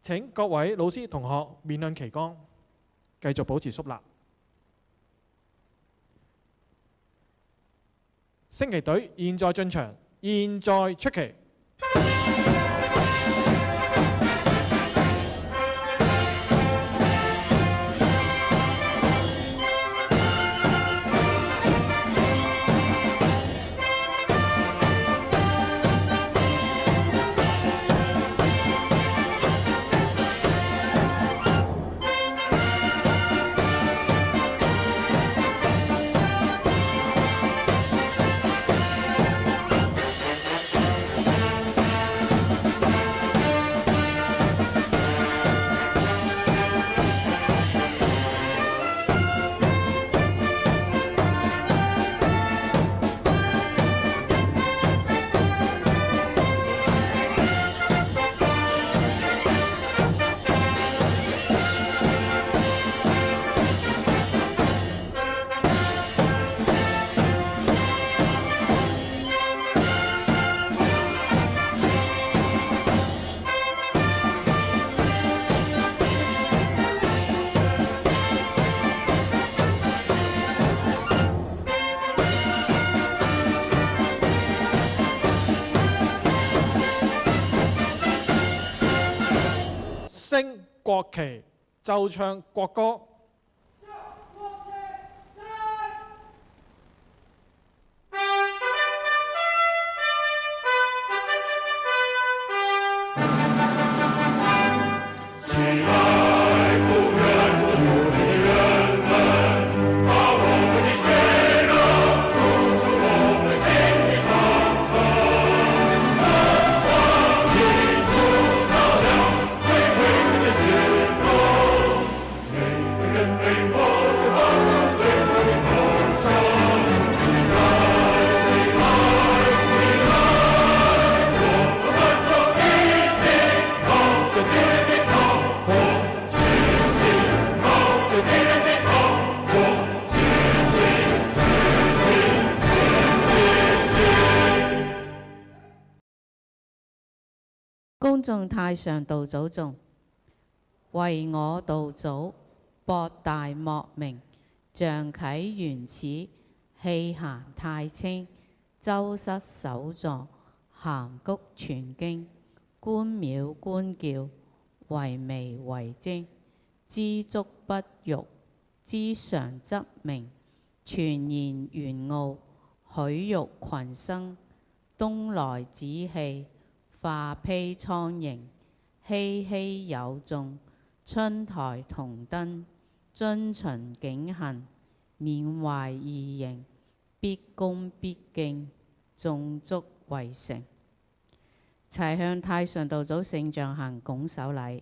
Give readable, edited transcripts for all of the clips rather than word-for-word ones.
請各位老師同學面向旗杆，繼續保持肅立。升旗隊現在進場，現在出旗。升國旗，奏唱國歌。恭誦太上道祖頌，為我道祖，博大莫名，象啟原始，氣涵太清，周室首座，函谷傳經，觀廟觀轎，惟微惟精，知足不辱，知常則明，傳言玄奧，許育群生，東來紫氣，化披蒼蠅，熙熙有眾，春台同燈，遵循景行，緬懷異形，必恭必敬，眾足為成。齊向太上道祖聖像行拱手禮。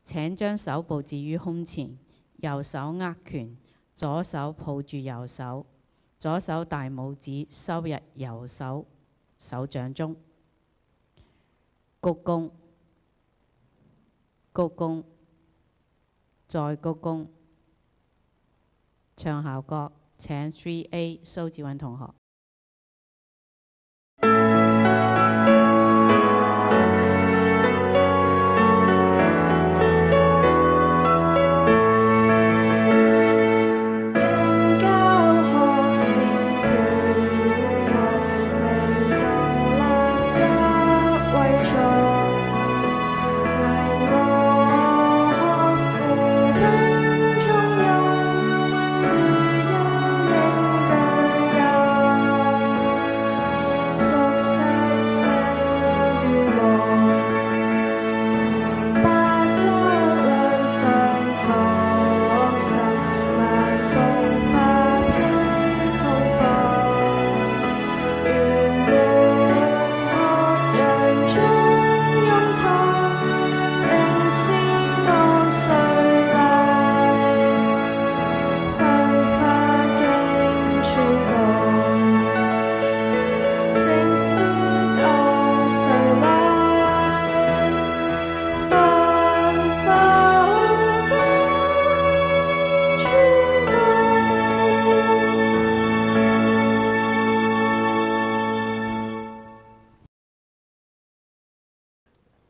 請將手部置於胸前，右手握拳，左手抱住右手，左手大拇指收入右手手掌中。鞠躬，鞠躬，再鞠躬。唱校歌，請 3A 蘇志韻同學。樹蔭映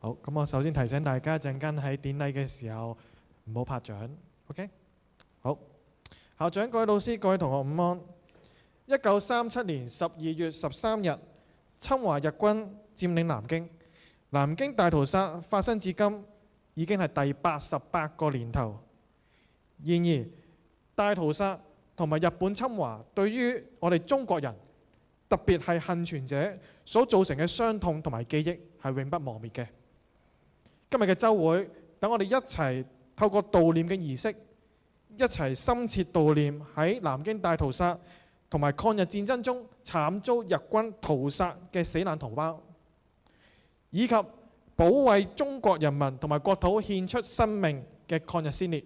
好，咁我首先提醒大家，陣間喺典禮嘅時候唔好拍掌。OK， 好。校長、各位老師、各位同學午安。1937年12月13日，侵華日軍佔領南京。南京大屠殺發生至今已經係第88個年頭。然而，大屠殺同埋日本侵華對於我哋中國人，特別係幸存者所造成嘅傷痛同埋記憶係永不磨滅嘅。今日嘅週會，等我哋一齊透過悼念嘅儀式，一齊深切悼念喺南京大屠殺同埋抗日戰爭中慘遭日軍屠殺嘅死難同胞，以及保衛中國人民同埋國土獻出生命嘅抗日先烈。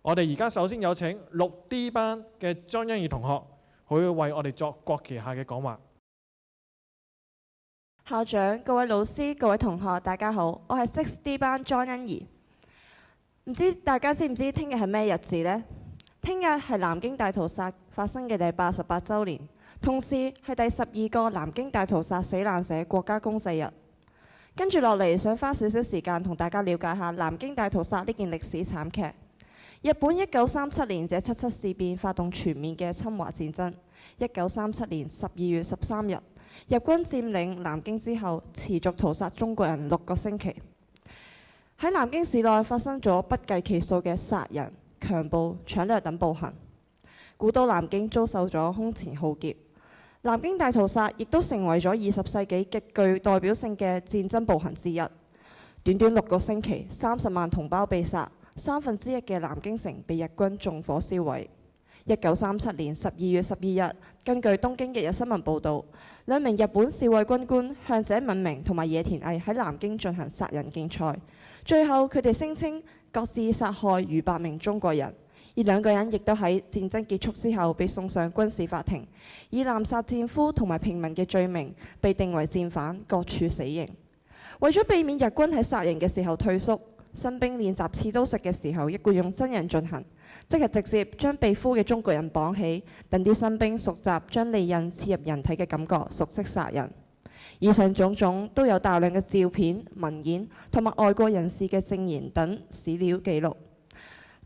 我哋而家首先有請6D 班嘅莊欣怡同學，佢會為我哋作國旗下嘅講話。校長、各位老師、各位同學，大家好，我係 6D 班莊欣怡。唔知大家知唔知聽日係咩日子呢？聽日係南京大屠殺發生嘅第88週年，同時係第12個南京大屠殺死難者國家公祭日。跟住落嚟，想花少少時間同大家了解下南京大屠殺呢件歷史慘劇。日本1937年這7.7事變發動全面嘅侵華戰爭。1937年12月13日，日軍佔領南京之後，持續屠殺中國人6個星期。喺南京市內發生咗不計其數嘅殺人、強暴、搶掠等暴行，古都南京遭受咗空前浩劫。南京大屠殺亦都成為咗20世紀極具代表性嘅戰爭暴行之一。短短6個星期，30萬同胞被殺，1/3嘅南京城被日軍縱火燒毀。1937年12月12日，根據東京日日新聞報導，2名日本侍衛軍官向井文明同埋野田毅喺南京進行殺人競賽，最後佢哋聲稱各自殺害逾100名中國人，而2個人亦都喺戰爭結束之後被送上軍事法庭，以濫殺戰俘同埋平民嘅罪名被定為戰犯，各處死刑。為咗避免日軍喺殺人嘅時候退縮，新兵練習刺刀術嘅時候，亦會用真人進行，即係直接將被俘嘅中國人綁起，等啲新兵熟習將利刃刺入人體嘅感覺，熟悉殺人。以上種種都有大量嘅照片、文件同埋外國人士嘅證言等史料記錄。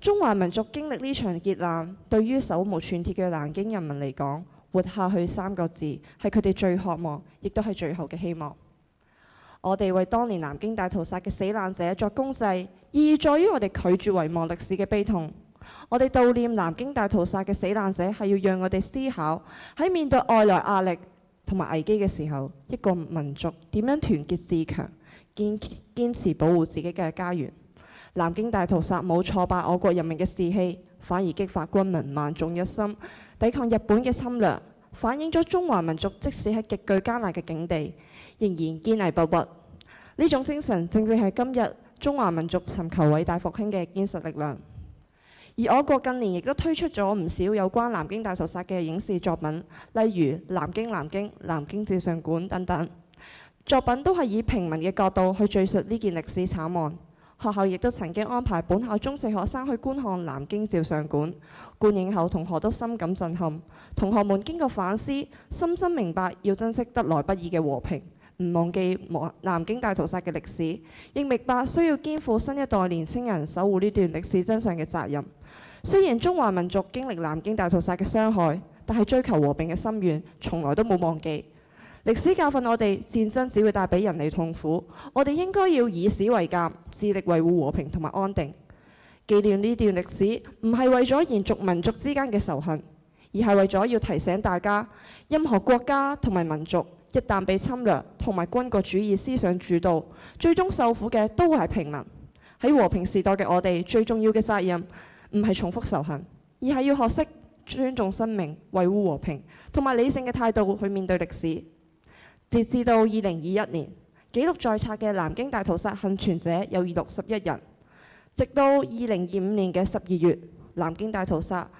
中華民族經歷呢場劫難，對於手無寸鐵嘅南京人民嚟講，活下去3個字係佢哋最渴望，亦都係最後嘅希望。我哋為當年南京大屠殺嘅死難者作公祭，意義在於我哋拒絕遺忘歷史嘅悲痛。我哋悼念南京大屠殺嘅死難者，係要讓我哋思考喺面對外來壓力同埋危機嘅時候，一個民族點樣團結自強，堅持保護自己嘅家園。南京大屠殺冇挫敗我國人民嘅士氣，反而激發軍民萬眾一心，抵抗日本嘅侵略，反映咗中華民族即使喺極具艱難嘅境地，仍然堅毅不屈。呢種精神正正係今日中華民族尋求偉大復興嘅堅實力量。而我國近年亦都推出咗唔少有關南京大屠殺嘅影視作品，例如《南京南京》、《南京照相館》等等。作品都係以平民嘅角度去敘述呢件歷史慘案。學校亦都曾經安排本校中四學生去觀看《南京照相館》，觀影後同學都深感震撼。同學們經過反思，深深明白要珍惜得來不易嘅和平，唔忘記南京大屠殺嘅歷史，亦明白需要肩負新一代年輕人守護呢段歷史真相嘅責任。雖然中華民族經歷南京大屠殺嘅傷害，但係追求和平嘅心願從來都冇忘記。歷史教訓我哋，戰爭只會帶俾人類痛苦，我哋應該要以史為鑑，致力維護和平同埋安定。紀念呢段歷史，唔係為咗延續民族之間嘅仇恨，而係為咗要提醒大家，任何國家同埋民族一旦被侵略同埋軍國主義思想主導，最終受苦嘅都會係平民。喺和平時代嘅我哋，最重要嘅責任唔係重複仇恨，而係要學識尊重生命、維護和平同埋理性嘅態度去面對歷史。截至到2021年，記錄在冊嘅南京大屠殺幸存者有61人。直到2025年嘅12月，南京大屠殺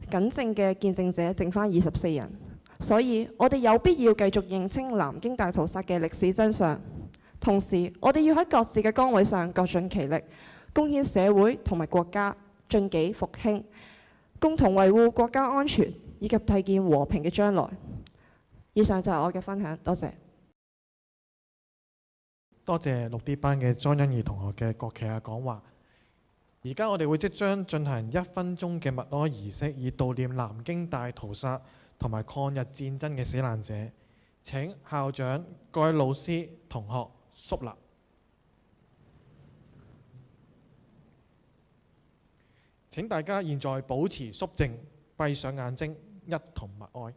僅剩嘅見證者剩返24人。所以我哋有必要繼續認清南京大屠殺嘅歷史真相，同時我哋要喺各自嘅崗位上各盡其力，貢獻社會同埋國家，盡己復興，共同維護國家安全以及締建和平嘅將來。以上就係我嘅分享，多謝。多謝6D 班嘅莊欣怡同學嘅國旗講話。而家我哋會即將進行1分鐘嘅默哀儀式，以悼念南京大屠殺同埋抗日戰爭嘅死難者。請校長、各位老師、同學肅立。請大家現在保持肅靜，閉上眼睛，一同默哀。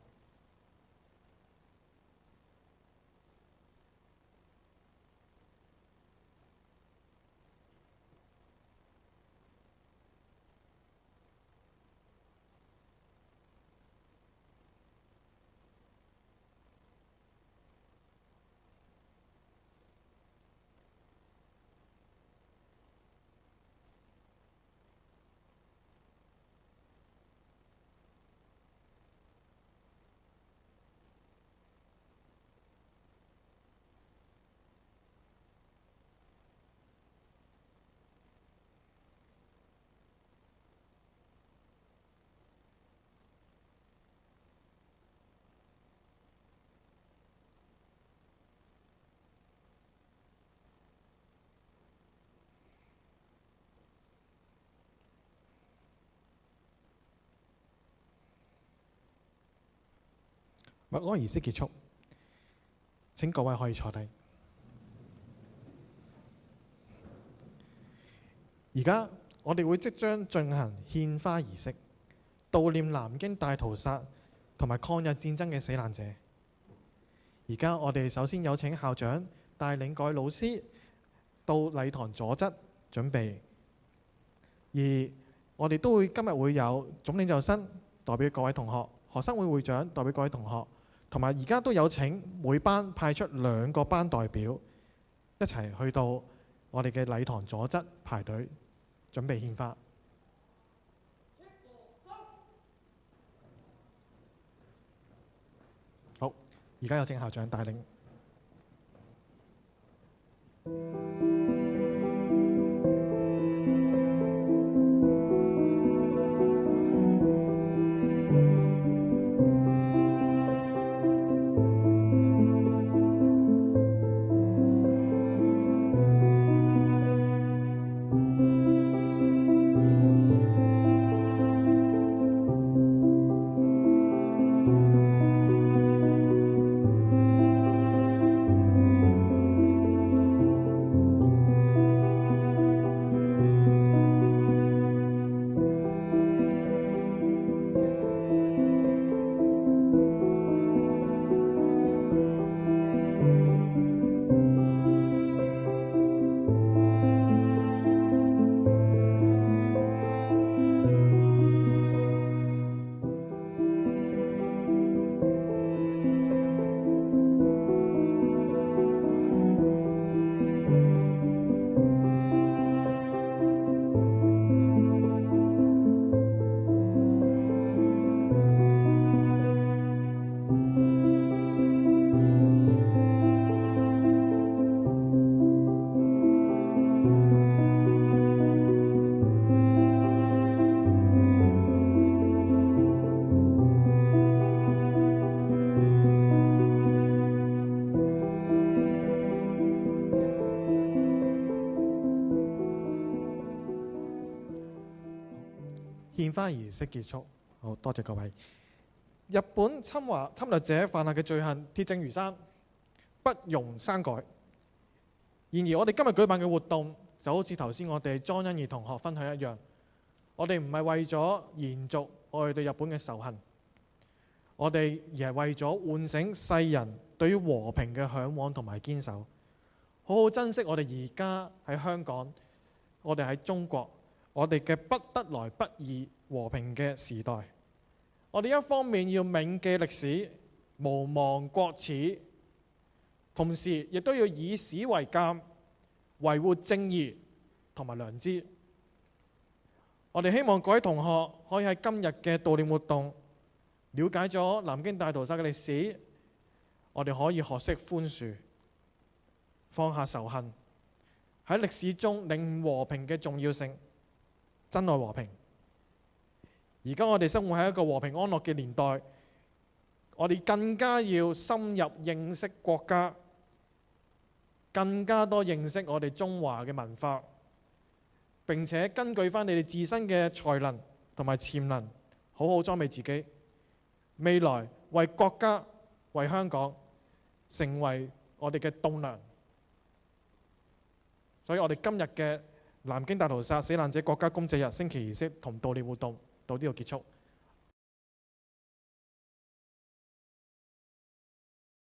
默哀儀式結束，請各位可以坐低。而家我哋會即將進行獻花儀式，悼念南京大屠殺同埋抗日戰爭嘅死難者。而家我哋首先有請校長帶領各位老師到禮堂左側準備，而我哋都會今日會有總領袖生代表各位同學，學生會會長代表各位同學，同埋而家都有請每班派出2個班代表一齊去到我哋嘅禮堂左側排隊準備獻花。好，而家有請校長帶領。獻花儀式結束，好多謝各位。日本侵略者犯下嘅罪行鐵證如山，不容刪改。然而，我哋今日舉辦嘅活動就好似頭先我哋莊欣怡同學分享一樣，我哋唔係為咗延續我哋對日本嘅仇恨，我哋而係為咗喚醒世人對於和平嘅嚮往同埋堅守，好好珍惜我哋而家喺香港，我哋喺中國，我哋嘅不得來不易和平嘅時代。我哋一方面要銘記歷史，無忘國恥，同時亦都要以史為鑑，維護正義同埋良知。我哋希望各位同學可以喺今日嘅悼念活動了解咗南京大屠殺嘅歷史，我哋可以學識寬恕，放下仇恨，喺歷史中領悟和平嘅重要性，珍愛和平。而家我哋生活喺一個和平安樂嘅年代，我哋更加要深入認識國家，更加多認識我哋中華嘅文化，並且根據翻你哋自身嘅才能同埋潛能，好好裝備自己，未來為國家、為香港成為我哋嘅棟樑。所以我哋今日嘅南京大屠殺死難者國家公祭日升旗儀式同悼念活動到呢度結束。